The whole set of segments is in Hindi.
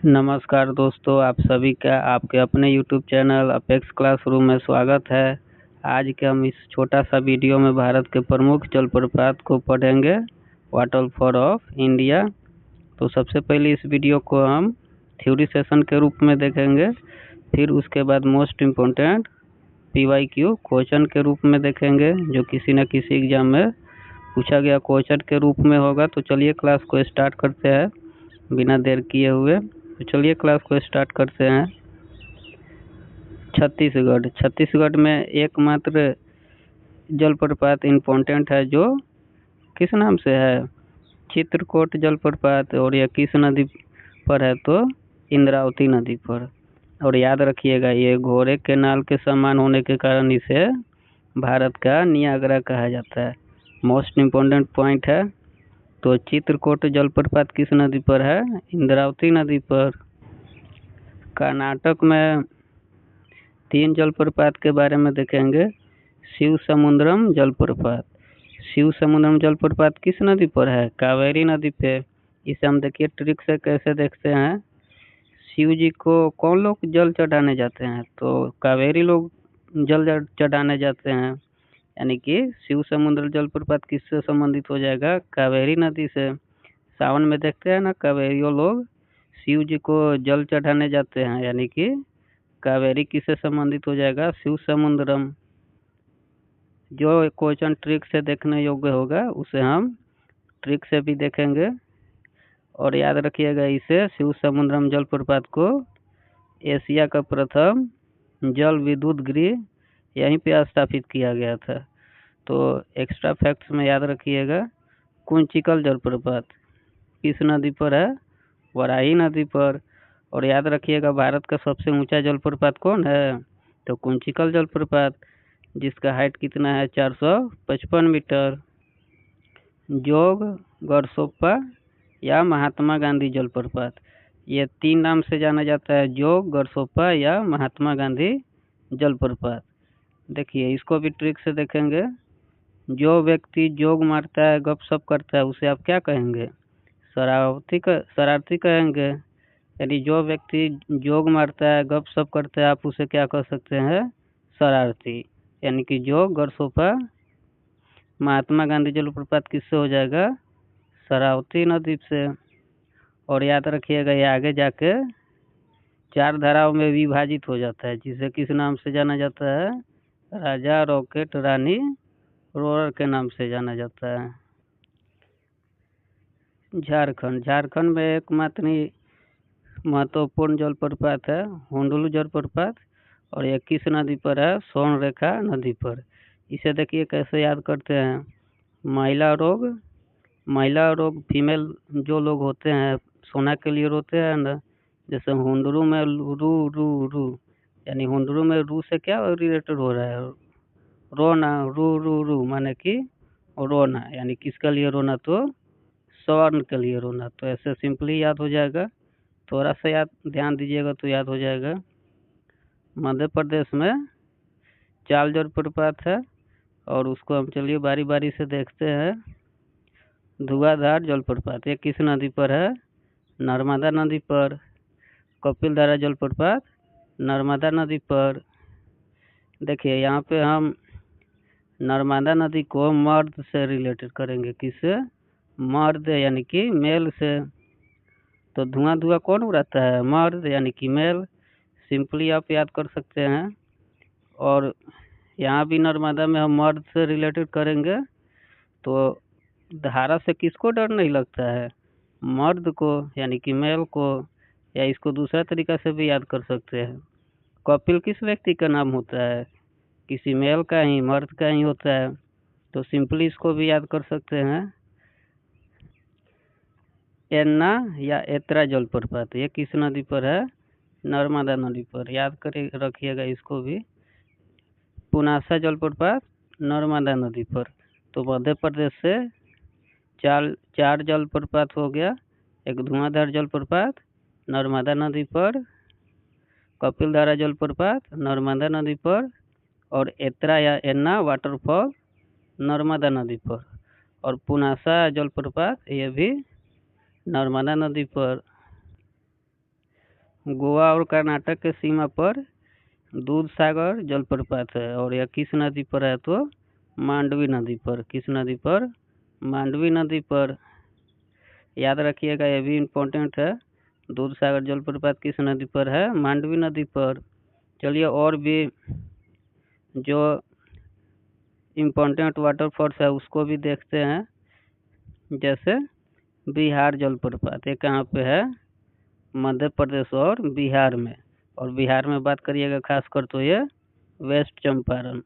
नमस्कार दोस्तों, आप सभी का आपके अपने यूट्यूब चैनल अपेक्स क्लासरूम में स्वागत है। आज के हम इस छोटा सा वीडियो में भारत के प्रमुख जलप्रपात को पढ़ेंगे, वाटरफॉल ऑफ इंडिया। तो सबसे पहले इस वीडियो को हम थ्योरी सेशन के रूप में देखेंगे, फिर उसके बाद मोस्ट इम्पोर्टेंट PYQ क्वेश्चन के रूप में देखेंगे, जो किसी न किसी एग्जाम में पूछा गया क्वेश्चन के रूप में होगा। तो चलिए क्लास को स्टार्ट करते हैं बिना देर किए हुए। तो चलिए क्लास को स्टार्ट करते हैं। छत्तीसगढ़ में एकमात्र जलप्रपात इम्पोर्टेंट है, जो किस नाम से है? चित्रकूट जलप्रपात। और यह किस नदी पर है? तो इंद्रावती नदी पर। और याद रखिएगा, ये घोड़े के नाल के समान होने के कारण इसे भारत का नियाग्रा कहा जाता है। मोस्ट इम्पोर्टेंट पॉइंट है। तो चित्रकूट जलप्रपात किस नदी पर है? इंद्रावती नदी पर। कर्नाटक में 3 जलप्रपात के बारे में देखेंगे। शिवसमुद्रम जलप्रपात। शिवसमुद्रम जलप्रपात किस नदी पर है? कावेरी नदी पे। इसे हम देखिए ट्रिक से कैसे देखते हैं। शिव जी को कौन लोग जल चढ़ाने जाते हैं? तो कावेरी लोग जल चढ़ाने जाते हैं। यानी कि शिव समुद्र जलप्रपात किससे संबंधित हो जाएगा? कावेरी नदी से। सावन में देखते हैं ना, कावेरियों लोग शिव जी को जल चढ़ाने जाते हैं, यानी कि कावेरी किससे संबंधित हो जाएगा? शिव समुद्रम। जो क्वेश्चन ट्रिक से देखने योग्य होगा उसे हम ट्रिक से भी देखेंगे। और याद रखिएगा, इसे शिव समुद्रम जलप्रपात को एशिया का प्रथम जल विद्युत गृह यहीं पे स्थापित किया गया था। तो एक्स्ट्रा फैक्ट्स में याद रखिएगा, कुंचिकल जलप्रपात किस नदी पर है? वराही नदी पर। और याद रखिएगा, भारत का सबसे ऊंचा जलप्रपात कौन है? तो कुंचिकल जलप्रपात, जिसका हाइट कितना है? 455 मीटर। जोग, गरसोप्पा या महात्मा गांधी जलप्रपात, ये 3 नाम से जाना जाता है, जोग, गरसोप्पा या महात्मा गांधी जलप्रपात। देखिए इसको भी ट्रिक से देखेंगे। जो व्यक्ति जोग मारता है, गपशप करता है, उसे आप क्या कहेंगे? शरारती कहेंगे। यानी जो व्यक्ति जोग मारता है, गपशप करता है, आप उसे क्या कह सकते हैं? शरारती। यानी कि जोग, गरसोप्पा, महात्मा गांधी जलप्रपात किससे हो जाएगा? शरावती नदी से। और याद रखिएगा, ये आगे जाके 4 धाराओं में विभाजित हो जाता है, जिसे किस नाम से जाना जाता है? राजा रॉकेट रानी रोलर के नाम से जाना जाता है। झारखंड में एकमात्र महत्वपूर्ण जलप्रपात है हुंडलू जलप्रपात। और यह किस नदी पर है? स्वर्णरेखा नदी पर। इसे देखिए कैसे याद करते हैं। महिला रोग फीमेल जो लोग होते हैं, सोना के लिए रोते हैं ना, जैसे हुंडरू में रू रू रू, यानी हुंडरू में रू से क्या रिलेटेड हो रहा है? रोना। रू रू रू माने कि रोना, यानी किसके लिए रोना? तो स्वर्ण के लिए रोना। तो ऐसे सिंपली याद हो जाएगा, थोड़ा सा याद ध्यान दीजिएगा तो याद हो जाएगा। मध्य प्रदेश में चाल जलप्रपात है, और उसको हम चलिए बारी बारी से देखते हैं। धुआंधार जलप्रपात, ये किस नदी पर है? नर्मदा नदी पर। कपिलधारा जलप्रपात नर्मदा नदी पर। देखिए यहाँ पे हम नर्मदा नदी को मर्द से रिलेटेड करेंगे। किससे? मर्द, यानी कि मेल से। तो धुआं कौन उड़ाता है? मर्द, यानी कि मेल। सिंपली आप याद कर सकते हैं। और यहाँ भी नर्मदा में हम मर्द से रिलेटेड करेंगे। तो धारा से किसको डर नहीं लगता है? मर्द को, यानी कि मेल को। या इसको दूसरा तरीका से भी याद कर सकते हैं। कपिल किस व्यक्ति का नाम होता है? किसी मेल का ही, मर्द का ही होता है। तो सिंपली इसको भी याद कर सकते हैं। एन्ना या एत्रा जलप्रपात, ये किस नदी पर है? नर्मदा नदी पर। याद कर रखिएगा इसको भी। पुनासा जलप्रपात नर्मदा नदी पर। तो मध्य प्रदेश से चार जलप्रपात हो गया। एक धुआंधार जलप्रपात नर्मदा नदी पर, कपिलधारा जलप्रपात नर्मदा नदी पर, और एत्रा या एन्ना वाटरफॉल नर्मदा नदी पर। और पुनासा जलप्रपात ये भी नर्मदा नदी पर। गोवा और कर्नाटक के सीमा पर दूध सागर जलप्रपात है और यह किस नदी पर है तो मांडवी नदी पर। किस नदी पर? मांडवी नदी पर। याद रखिएगा, यह भी इम्पोर्टेंट है। दूध सागर जलप्रपात किस नदी पर है? मांडवी नदी पर। चलिए और भी जो इम्पोर्टेंट वाटरफॉल्स है उसको भी देखते हैं। जैसे बिहार जलप्रपात, ये कहाँ पे है? मध्य प्रदेश और बिहार में। और बिहार में बात करिएगा खासकर तो ये वेस्ट चंपारण,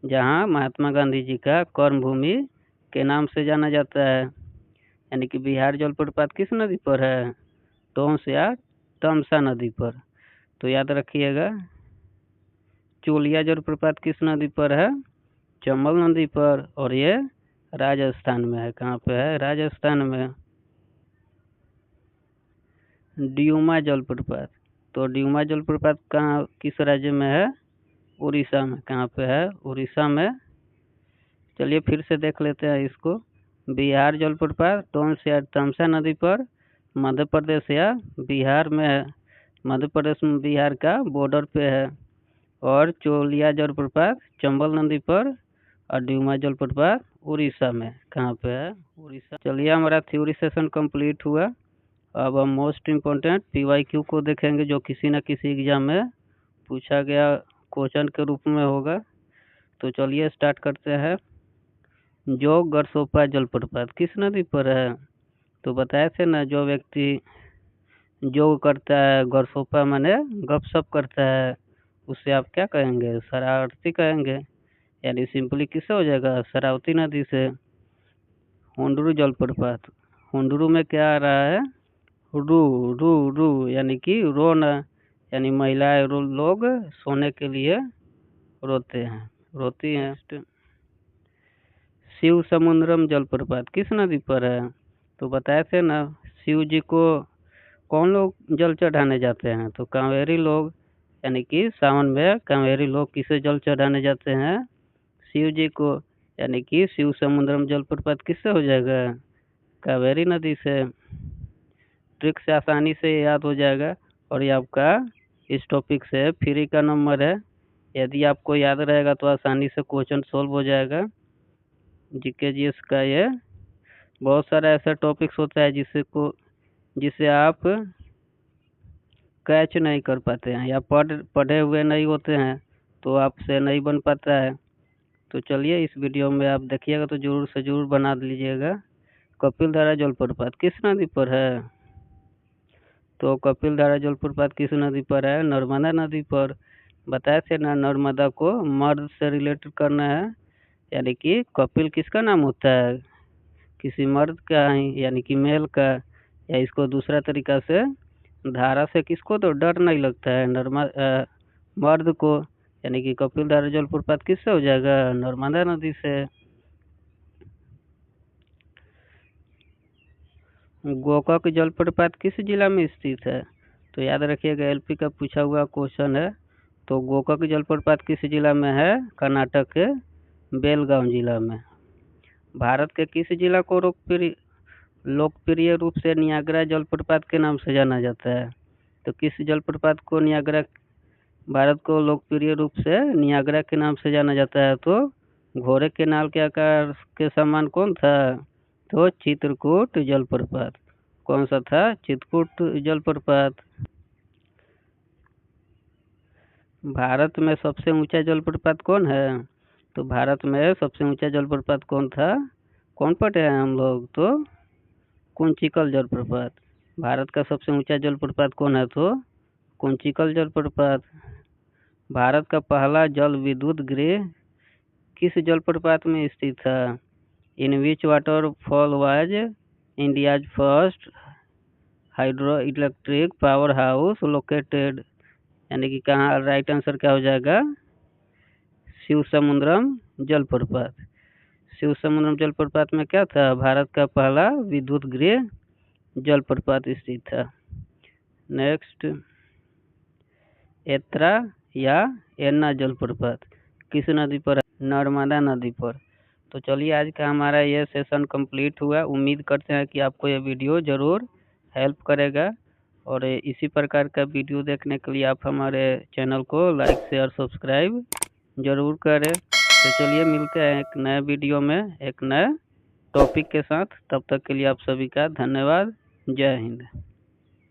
जहाँ महात्मा गांधी जी का कर्मभूमि के नाम से जाना जाता है। यानी कि बिहार जलप्रपात किस नदी पर है? टोंस या तमसा नदी पर। तो याद रखिएगा। चोलिया जलप्रपात किस नदी पर है? चंबल नदी पर। और ये राजस्थान में है। कहाँ पे है? राजस्थान में। ड्यूमा जलप्रपात, तो ड्यूमा जलप्रपात कहाँ, किस राज्य में है? उड़ीसा में। कहाँ पे है? उड़ीसा में। चलिए फिर से देख लेते हैं इसको। बिहार जलप्रपात टोंस या तमसा नदी पर, मध्य प्रदेश या बिहार में है। मध्य प्रदेश में बिहार का बॉर्डर पे है। और चोलिया जलप्रपात चंबल नदी पर और ड्यूमा जलप्रपात उड़ीसा में। कहाँ पे है? उड़ीसा। चलिए हमारा थ्योरी सेशन कंप्लीट हुआ। अब हम मोस्ट इम्पोर्टेंट PYQ को देखेंगे, जो किसी न किसी एग्जाम में पूछा गया क्वेश्चन के रूप में होगा। तो चलिए स्टार्ट करते हैं। जो गरसोपा जलप्रपात किस नदी पर है? तो बताए थे ना, जो व्यक्ति जो करता है, गरसोपा माने गपशप करता है, उसे आप क्या कहेंगे? शरारती कहेंगे। यानी सिंपली किससे हो जाएगा? शरावती नदी से। हुंडरू जलप्रपात, हुंडरू में क्या आ रहा है? रू रू रू, यानी कि रोना। यानी महिलाएं लोग सोने के लिए रोते हैं, रोती हैं। शिव समुद्रम जलप्रपात किस नदी पर है? तो बताए थे ना, शिव जी को कौन लोग जल चढ़ाने जाते हैं? तो कांवेरी लोग। यानी कि सावन में कांवेरी लोग किसे जल चढ़ाने जाते हैं? शिव जी को। यानी कि शिव समुद्रम जलप्रपात किससे हो जाएगा? कावेरी नदी से। ट्रिक से आसानी से याद हो जाएगा। और ये आपका इस टॉपिक से फ्री का नंबर है। यदि आपको याद रहेगा तो आसानी से क्वेश्चन सोल्व हो जाएगा। जीके जीएस का ये बहुत सारा ऐसा टॉपिक्स होता है जिसे आप कैच नहीं कर पाते हैं या पढ़े हुए नहीं होते हैं, तो आपसे नहीं बन पाता है। तो चलिए इस वीडियो में आप देखिएगा तो जरूर से जरूर बना लीजिएगा। कपिलधारा जलप्रपात किस नदी पर है? तो कपिलधारा जलप्रपात किस नदी पर है? नर्मदा नदी पर। बताए थे ना, नर्मदा को मर्द से रिलेटेड करना है। यानी कि कपिल किसका नाम होता है? किसी मर्द का ही, यानी कि मेल का। या इसको दूसरा तरीका से, धारा से किसको तो डर नहीं लगता है? मर्द को। यानी कि कपिलधारा जलप्रपात किससे हो जाएगा? नर्मदा नदी से। गोकाक जलप्रपात किस जिला में स्थित है? तो याद रखिएगा, LP का पूछा हुआ क्वेश्चन है। तो गोकाक जलप्रपात किस जिला में है? कर्नाटक के बेलगांव जिला में। भारत के किस जिला को लोकप्रिय रूप से नियाग्रा जलप्रपात के नाम से जाना जाता है? तो किस जलप्रपात को भारत को लोकप्रिय रूप से नियाग्रा के नाम से जाना जाता है? तो घोड़े के नाल के आकार के समान कौन था? तो चित्रकूट जलप्रपात। कौन सा था? चित्रकूट जलप्रपात। भारत में सबसे ऊंचा जलप्रपात कौन है? तो भारत में सबसे ऊंचा जलप्रपात कौन था? कौन पढ़े हैं हम लोग? तो कुंचिकल जलप्रपात। भारत का सबसे ऊंचा जलप्रपात कौन है? तो कुंचिकल जलप्रपात। भारत का पहला जल विद्युत गृह किस जलप्रपात में स्थित था? In which waterfall was India's first hydro electric power house located? यानी कि कहाँ? राइट आंसर क्या हो जाएगा? शिव समुद्रम जलप्रपात। शिव समुद्रम जलप्रपात में क्या था? भारत का पहला विद्युत गृह जलप्रपात स्थित था। नेक्स्ट, एत्रा या एन्ना जलप्रपात किस नदी पर है? नर्मदा नदी पर। तो चलिए आज का हमारा ये सेशन कंप्लीट हुआ। उम्मीद करते हैं कि आपको ये वीडियो ज़रूर हेल्प करेगा। और इसी प्रकार का वीडियो देखने के लिए आप हमारे चैनल को लाइक शेयर सब्सक्राइब ज़रूर करें। तो चलिए मिलते हैं एक नए वीडियो में एक नए टॉपिक के साथ। तब तक के लिए आप सभी का धन्यवाद। जय हिंद।